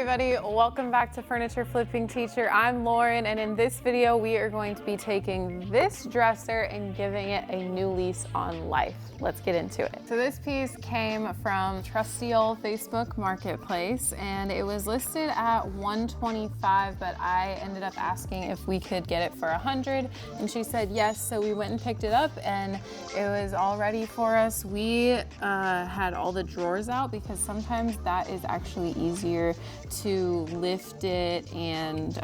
everybody, welcome back to Furniture Flipping Teacher. I'm Lauren, and in this video we are going to be taking this dresser and giving it a new lease on life. Let's get into it. So this piece came from trusty old Facebook Marketplace, and it was listed at $125, but I ended up asking if we could get it for $100, and she said yes, so we went and picked it up, and it was all ready for us. We had all the drawers out because sometimes that is actually easier to lift it and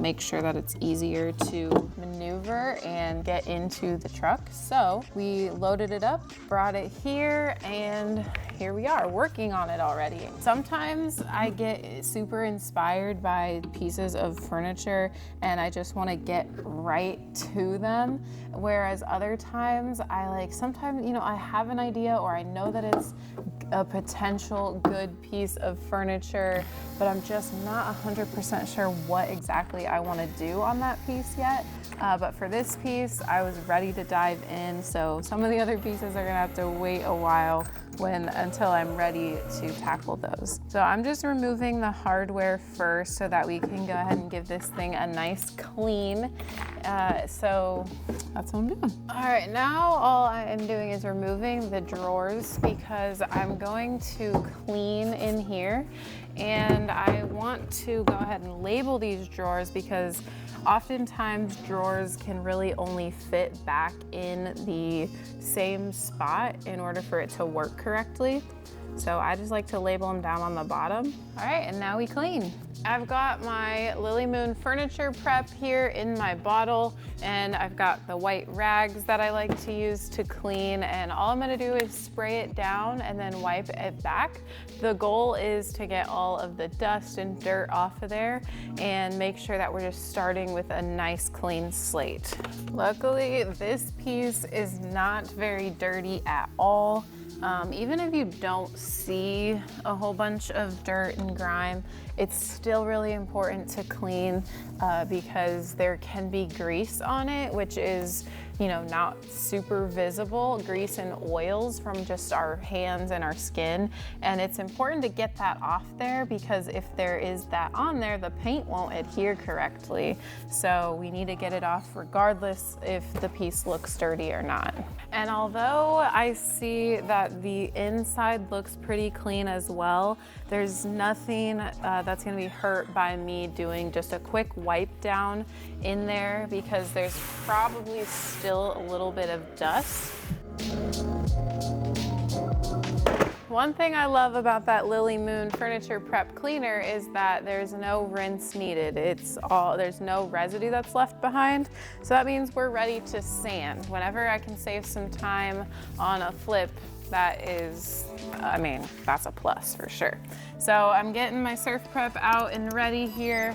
make sure that it's easier to maneuver and get into the truck. So we loaded it up, brought it here, and here we are working on it already. Sometimes I get super inspired by pieces of furniture and I just want to get right to them, whereas other times sometimes I have an idea or I know that it's a potential good piece of furniture, but I'm just not 100% sure what exactly I want to do on that piece yet. But for this piece, I was ready to dive in. So some of the other pieces are gonna have to wait a while until I'm ready to tackle those. So I'm just removing the hardware first so that we can go ahead and give this thing a nice clean. So that's what I'm doing. All right, now all I am doing is removing the drawers because I'm going to clean in here, and I want to go ahead and label these drawers because oftentimes drawers can really only fit back in the same spot in order for it to work correctly. So I just like to label them down on the bottom. All right, and now we clean. I've got my Lily Moon furniture prep here in my bottle, and I've got the white rags that I like to use to clean, and all I'm gonna do is spray it down and then wipe it back. The goal is to get all of the dust and dirt off of there and make sure that we're just starting with a nice clean slate. Luckily, this piece is not very dirty at all. Even if you don't see a whole bunch of dirt and grime, it's still really important to clean because there can be grease on it, which is not super visible, grease and oils from just our hands and our skin. And it's important to get that off there because if there is that on there, the paint won't adhere correctly. So we need to get it off regardless if the piece looks dirty or not. And although I see that the inside looks pretty clean as well, there's nothing that's gonna be hurt by me doing just a quick wipe down in there because there's probably still a little bit of dust. One thing I love about that Lily Moon furniture prep cleaner is that there's no rinse needed. There's no residue that's left behind. So that means we're ready to sand. Whenever I can save some time on a flip, that's a plus for sure. So I'm getting my surf prep out and ready here.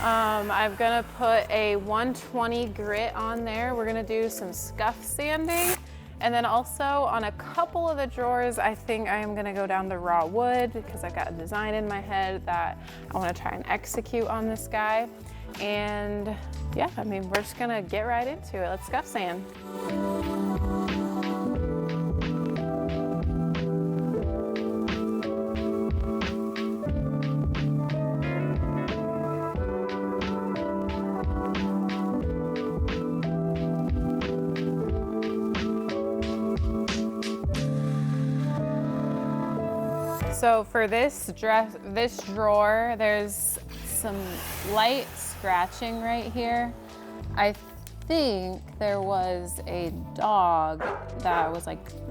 I'm gonna put a 120 grit on there. We're gonna do some scuff sanding. And then also on a couple of the drawers, I think I am gonna go down the raw wood because I've got a design in my head that I wanna try and execute on this guy. And yeah, we're just gonna get right into it. Let's scuff sand. So for this drawer, there's some light scratching right here. I think there was a dog that was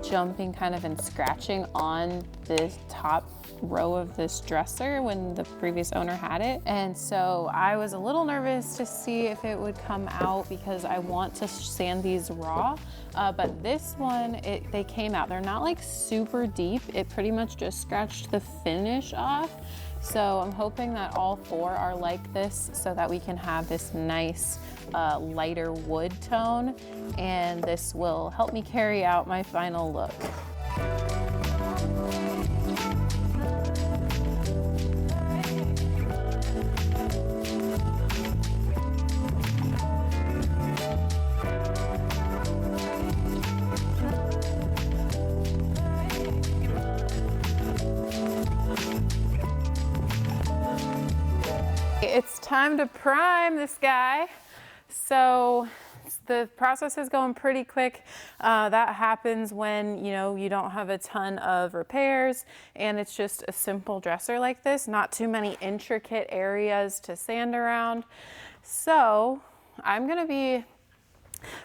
jumping kind of and scratching on the top row of this dresser when the previous owner had it. And so I was a little nervous to see if it would come out because I want to sand these raw. But this one, they came out. They're not super deep. It pretty much just scratched the finish off. So I'm hoping that all four are like this so that we can have this nice lighter wood tone, and this will help me carry out my final look. time to prime this guy. So the process is going pretty quick. That happens when, you know, you don't have a ton of repairs and it's just a simple dresser like this, not too many intricate areas to sand around. So I'm gonna be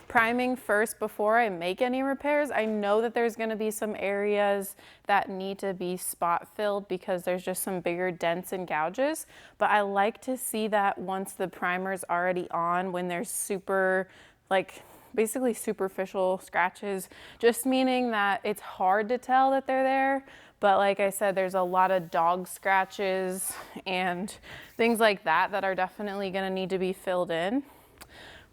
priming first before I make any repairs. I know that there's going to be some areas that need to be spot filled because there's just some bigger dents and gouges, but I like to see that once the primer's already on, when there's super, like, basically superficial scratches, just meaning that it's hard to tell that they're there. But like I said, there's a lot of dog scratches and things like that that are definitely going to need to be filled in.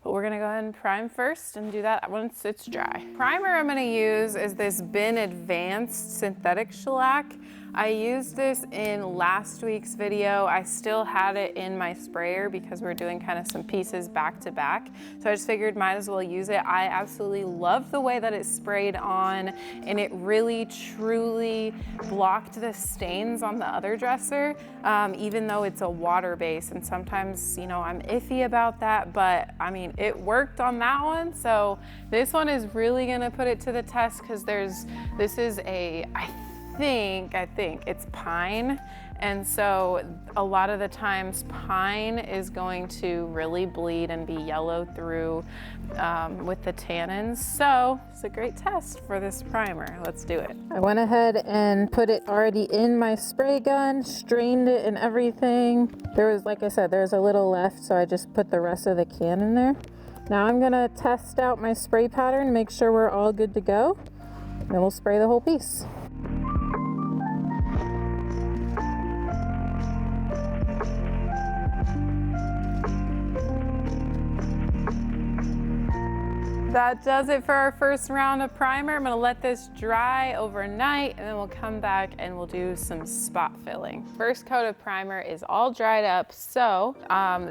But we're gonna go ahead and prime first and do that once it's dry. Primer I'm gonna use is this Bin Advanced Synthetic Shellac. I used this in last week's video. I still had it in my sprayer because we're doing kind of some pieces back to back. So I just figured might as well use it. I absolutely love the way that it sprayed on, and it really truly blocked the stains on the other dresser, even though it's a water base. And sometimes, you know, I'm iffy about that, but I mean, it worked on that one. So this one is really gonna put it to the test because this is a, I think it's pine, and so a lot of the times pine is going to really bleed and be yellow through with the tannins. So it's a great test for this primer. Let's do it. I went ahead and put it already in my spray gun, strained it and everything. There was, like I said, there's a little left, so I just put the rest of the can in there. Now I'm gonna test out my spray pattern, make sure we're all good to go, and then we'll spray the whole piece. That does it for our first round of primer. I'm gonna let this dry overnight and then we'll come back and we'll do some spot filling. First coat of primer is all dried up, so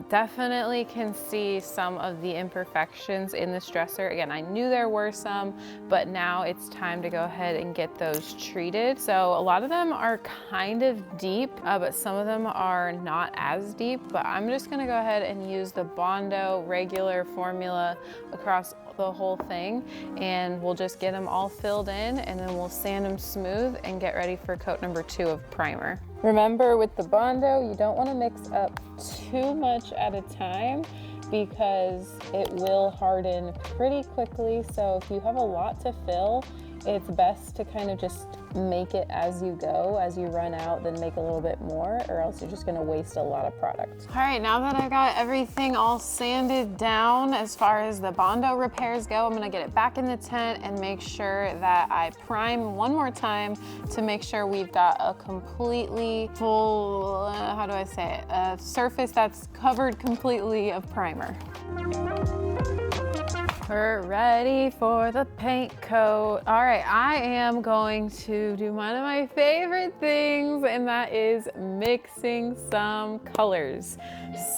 definitely can see some of the imperfections in this dresser. Again, I knew there were some, but now it's time to go ahead and get those treated. So a lot of them are kind of deep, but some of them are not as deep, but I'm just gonna go ahead and use the Bondo regular formula across the whole thing, and we'll just get them all filled in, and then we'll sand them smooth and get ready for coat number 2 of primer. Remember, with the Bondo, you don't want to mix up too much at a time because it will harden pretty quickly. So if you have a lot to fill, it's best to kind of just make it as you go. As you run out, then make a little bit more, or else you're just gonna waste a lot of product. All right, now that I got everything all sanded down as far as the Bondo repairs go, I'm gonna get it back in the tent and make sure that I prime one more time to make sure we've got a completely full, how do I say it? A surface that's covered completely of primer. We're ready for the paint coat. All right, I am going to do one of my favorite things, and that is mixing some colors.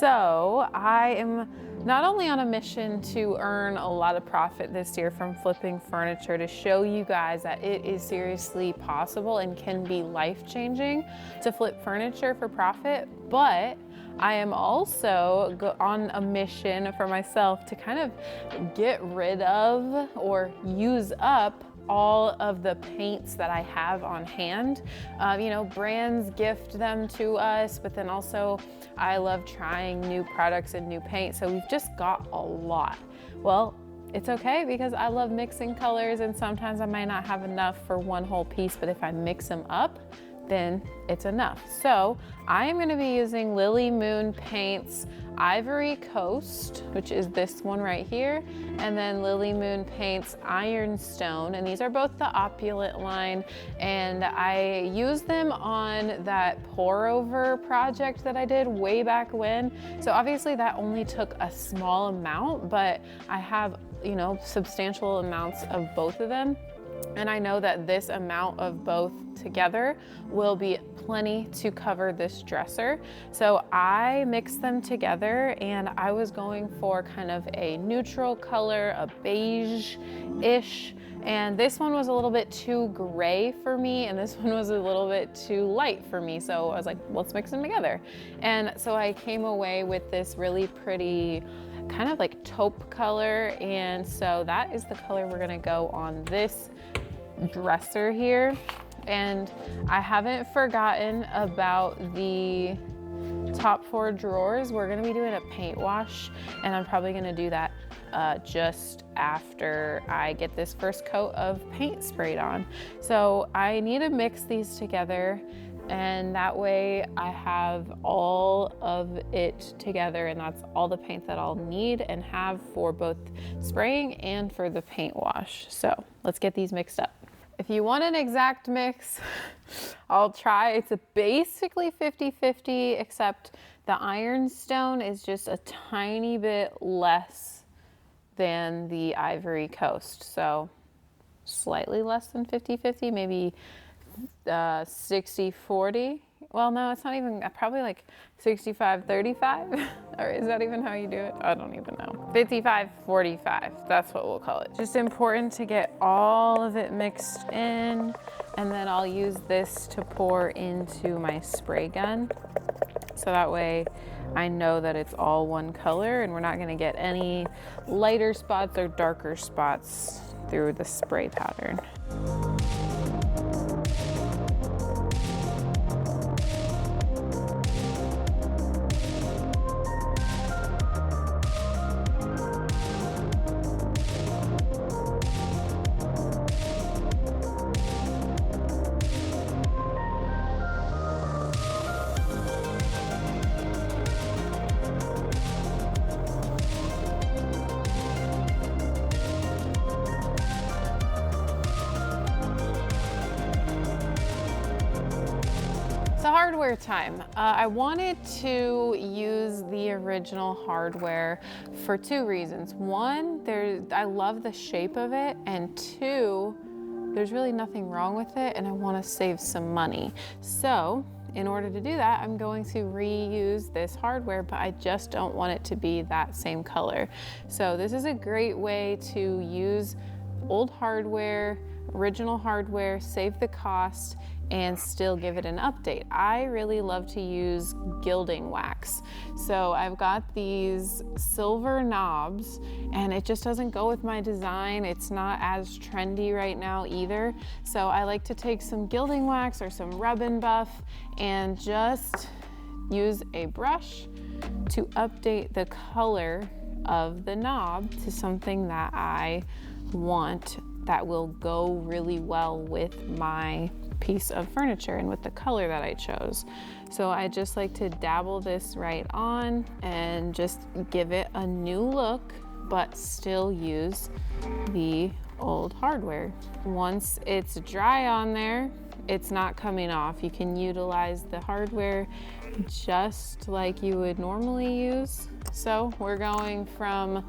So I am not only on a mission to earn a lot of profit this year from flipping furniture, to show you guys that it is seriously possible and can be life-changing to flip furniture for profit, but I am also on a mission for myself to kind of get rid of or use up all of the paints that I have on hand. You know, brands gift them to us, but then also I love trying new products and new paint, so we've just got a lot. Well, it's okay because I love mixing colors, and sometimes I might not have enough for one whole piece, but if I mix them up, then it's enough. So I am going to be using Lily Moon Paints Ivory Coast, which is this one right here, and then Lily Moon Paints Ironstone, and these are both the Opulent line, and I used them on that pour over project that I did way back when. So obviously that only took a small amount, but I have, you know, substantial amounts of both of them. And I know that this amount of both together will be plenty to cover this dresser. So I mixed them together, and I was going for kind of a neutral color, a beige-ish. And this one was a little bit too gray for me, and this one was a little bit too light for me. So I was like, let's mix them together. And so I came away with this really pretty kind of like taupe color. And so that is the color we're gonna go on this dresser here. And I haven't forgotten about the top 4 drawers. We're gonna be doing a paint wash, and I'm probably gonna do that just after I get this first coat of paint sprayed on. So I need to mix these together, and that way I have all of it together, and that's all the paint that I'll need and have for both spraying and for the paint wash. So let's get these mixed up. If you want an exact mix, I'll try. It's basically 50-50, except the ironstone is just a tiny bit less than the Ivory Coast. So slightly less than 50-50, maybe 60-40. Well, no, it's not even, probably like 65-35. Or is that even how you do it? I don't even know. 55-45, that's what we'll call it. Just important to get all of it mixed in, and then I'll use this to pour into my spray gun. So that way I know that it's all one color, and we're not gonna get any lighter spots or darker spots through the spray pattern. Hardware time. I wanted to use the original hardware for 2 reasons. One, I love the shape of it, and 2, there's really nothing wrong with it, and I want to save some money. So in order to do that, I'm going to reuse this hardware, but I just don't want it to be that same color. So this is a great way to use old hardware, original hardware, save the cost, and still give it an update. I really love to use gilding wax. So I've got these silver knobs, and it just doesn't go with my design. It's not as trendy right now either. So I like to take some gilding wax or some rub and buff and just use a brush to update the color of the knob to something that I want that will go really well with my piece of furniture and with the color that I chose. So I just like to dabble this right on and just give it a new look, but still use the old hardware. Once it's dry on there, it's not coming off. You can utilize the hardware just like you would normally use. So we're going from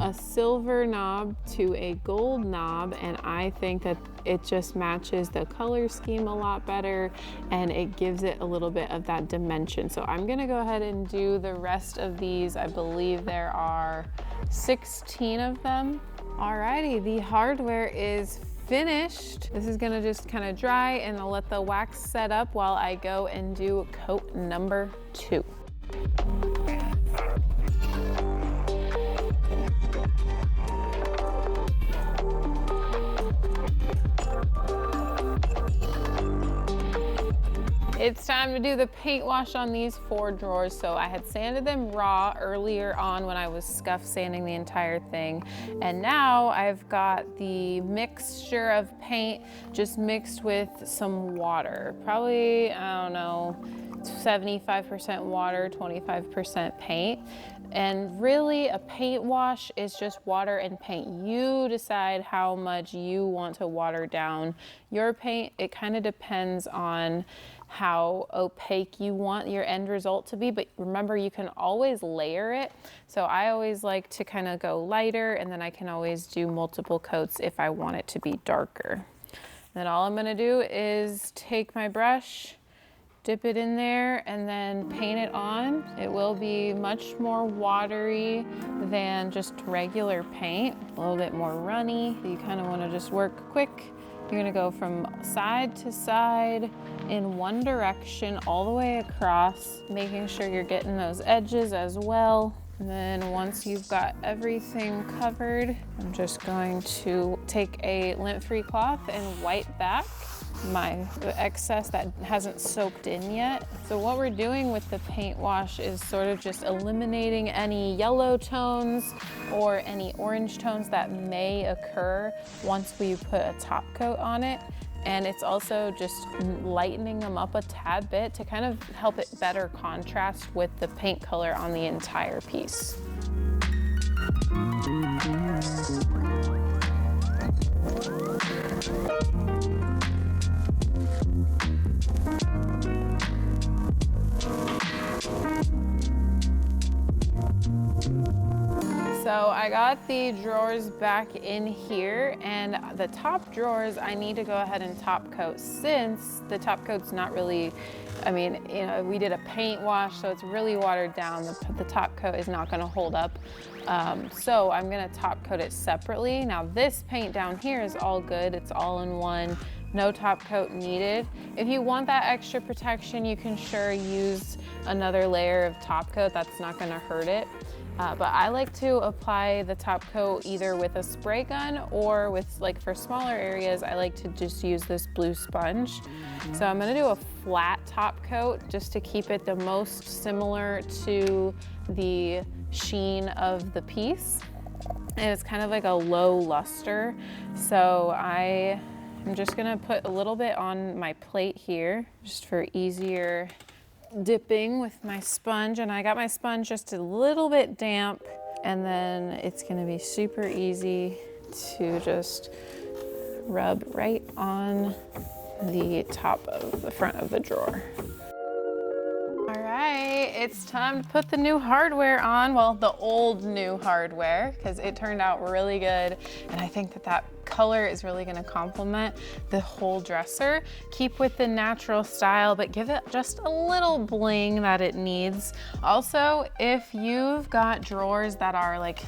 a silver knob to a gold knob, and I think that it just matches the color scheme a lot better, and it gives it a little bit of that dimension. So I'm gonna go ahead and do the rest of these. I believe there are 16 of them. Alrighty, the hardware is finished. This is gonna just kind of dry, and I'll let the wax set up while I go and do coat number 2. It's time to do the paint wash on these 4 drawers. So I had sanded them raw earlier on when I was scuff sanding the entire thing. And now I've got the mixture of paint just mixed with some water. Probably, I don't know, 75% water, 25% paint. And really a paint wash is just water and paint. You decide how much you want to water down your paint. It kind of depends on how opaque you want your end result to be, but remember, you can always layer it. So I always like to kind of go lighter, and then I can always do multiple coats if I want it to be darker. Then all I'm gonna do is take my brush, dip it in there, and then paint it on. It will be much more watery than just regular paint, a little bit more runny. You kind of want to just work quick. You're gonna go from side to side in one direction all the way across, making sure you're getting those edges as well. And then once you've got everything covered, I'm just going to take a lint-free cloth and wipe back the excess that hasn't soaked in yet. So what we're doing with the paint wash is sort of just eliminating any yellow tones or any orange tones that may occur once we put a top coat on it. And it's also just lightening them up a tad bit to kind of help it better contrast with the paint color on the entire piece. So I got the drawers back in here, and the top drawers I need to go ahead and top coat, since the top coat's not really, I mean, you know, we did a paint wash, so it's really watered down. The top coat is not gonna hold up. So I'm gonna top coat it separately. Now this paint down here is all good. It's all in one, no top coat needed. If you want that extra protection, you can sure use another layer of top coat. That's not gonna hurt it. But I like to apply the top coat either with a spray gun or with, like for smaller areas, I like to just use this blue sponge. So I'm gonna do a flat top coat just to keep it the most similar to the sheen of the piece. And it's kind of like a low luster. So I'm just gonna put a little bit on my plate here, just for easier dipping with my sponge. And I got my sponge just a little bit damp, and then it's gonna be super easy to just rub right on the top of the front of the drawer. All right, it's time to put the new hardware on. Well, the old new hardware, because it turned out really good. And I think that color is really gonna complement the whole dresser. Keep with the natural style, but give it just a little bling that it needs. Also, if you've got drawers that are like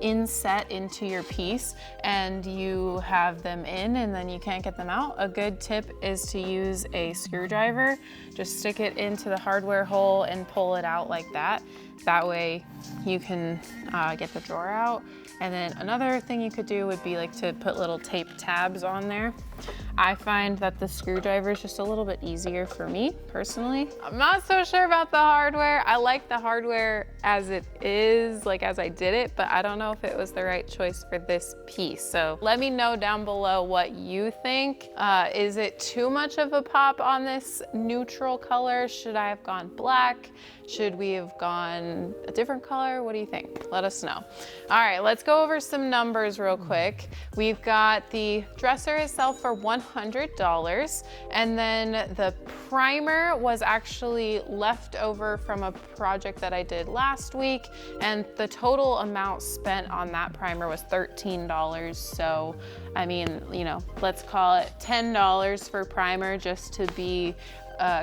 inset into your piece and you have them in and then you can't get them out, a good tip is to use a screwdriver. Just stick it into the hardware hole and pull it out like that. That way you can get the drawer out. And then another thing you could do would be like to put little tape tabs on there. I find that the screwdriver is just a little bit easier for me personally. I'm not so sure about the hardware. I like the hardware as it is, like as I did it, but I don't know if it was the right choice for this piece. So let me know down below what you think. Is it too much of a pop on this neutral color? Should I have gone black? Should we have gone a different color? What do you think? Let us know. All right, let's go over some numbers real quick. We've got the dresser itself for $100, and then the primer was actually left over from a project that I did last week, and the total amount spent on that primer was $13. So, I mean, you know, let's call it $10 for primer just to be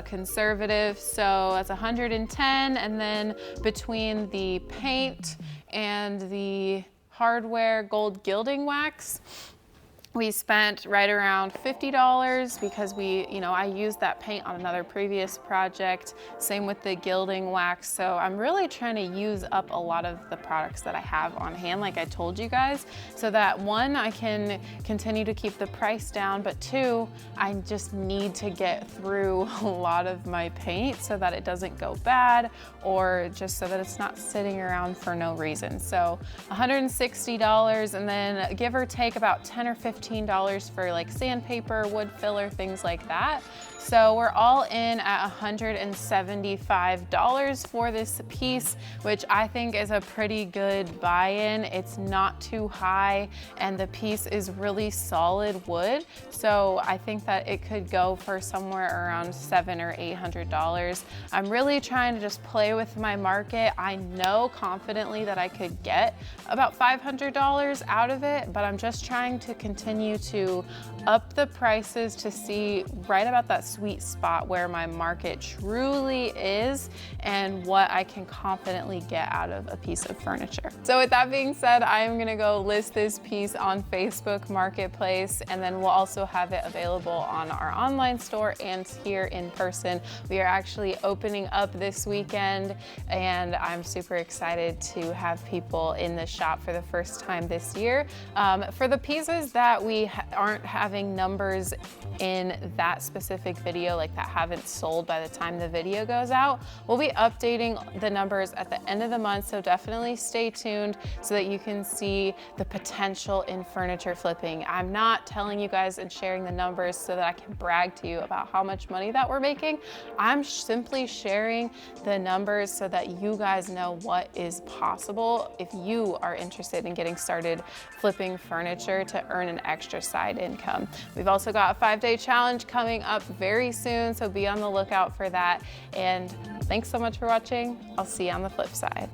conservative. So that's 110, and then between the paint and the hardware gold gilding wax, we spent right around $50 because I used that paint on another previous project. Same with the gilding wax. So I'm really trying to use up a lot of the products that I have on hand, like I told you guys, so that one, I can continue to keep the price down, but two, I just need to get through a lot of my paint so that it doesn't go bad, or just so that it's not sitting around for no reason. So $160, and then give or take about $10 or $15 for like sandpaper, wood filler, things like that. So we're all in at $175 for this piece, which I think is a pretty good buy-in. It's not too high and the piece is really solid wood. So I think that it could go for somewhere around $700 or $800. I'm really trying to just play with my market. I know confidently that I could get about $500 out of it, but I'm just trying to continue to up the prices to see right about that sweet spot where my market truly is and what I can confidently get out of a piece of furniture. So with that being said, I am gonna go list this piece on Facebook Marketplace, and then we'll also have it available on our online store and here in person. We are actually opening up this weekend and I'm super excited to have people in the shop for the first time this year. For the pieces that we aren't having numbers in that specific video, like that haven't sold by the time the video goes out, we'll be updating the numbers at the end of the month, so definitely stay tuned so that you can see the potential in furniture flipping. I'm not telling you guys and sharing the numbers so that I can brag to you about how much money that we're making. I'm simply sharing the numbers so that you guys know what is possible if you are interested in getting started flipping furniture to earn an extra side income. We've also got a 5-day challenge coming up very soon, so be on the lookout for that. And thanks so much for watching. I'll see you on the flip side.